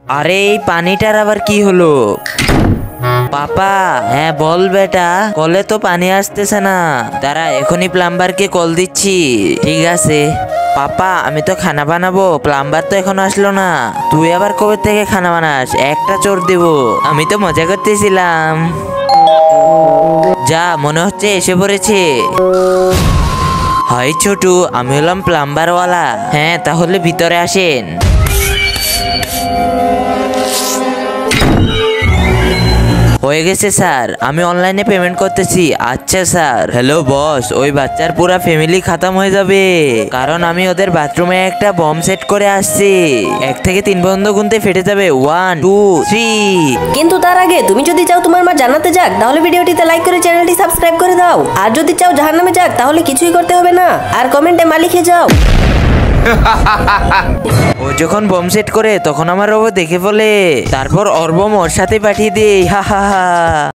আরে এই পানিটার আবার কি হলো? পাপা, হ্যাঁ বল বেটা, কলে তো পানি আসতেছে না। দাঁড়া, এখনই প্লাম্বারকে কল দিচ্ছি। ঠিক আছে। পাপা, আমি তো খানা বানাবো, প্লাম্বার তো এখনো আসলো না। তুই আবার কবে থেকে খানা বানাস? একটা চোর দেব। আমি তো মজা করতেছিলাম। যা, মনে হচ্ছে এসে পড়েছে। হাই ছোটু, আমি হলাম প্লাম্বারওয়ালা। হ্যাঁ, তাহলে ভিতরে আসেন। হয়ে গেছে স্যার, আমি অনলাইনে পেমেন্ট করতেছি। আচ্ছা স্যার। হ্যালো বস, ওই বাচ্চার পুরা ফ্যামিলি খতম হয়ে যাবে, কারণ আমি ওদের বাথরুমে একটা বম সেট করে আসছি। 1 থেকে 3 পর্যন্ত গুনতে ফেটে যাবে। 1 2 3। কিন্তু তার আগে তুমি যদি চাও তোমার মা জান্নাতে যাক, তাহলে ভিডিওটিতে লাইক করে চ্যানেলটি সাবস্ক্রাইব করে দাও। আর যদি চাও জাহান্নামে যাক, তাহলে কিছুই করতে হবে না, আর কমেন্টে মা লিখে যাও। ও যখন বম সেট করে তখন আমার ও দেখে বলে, তারপর ওর বম ওর সাথে পাঠিয়ে দেই। হা হা হা।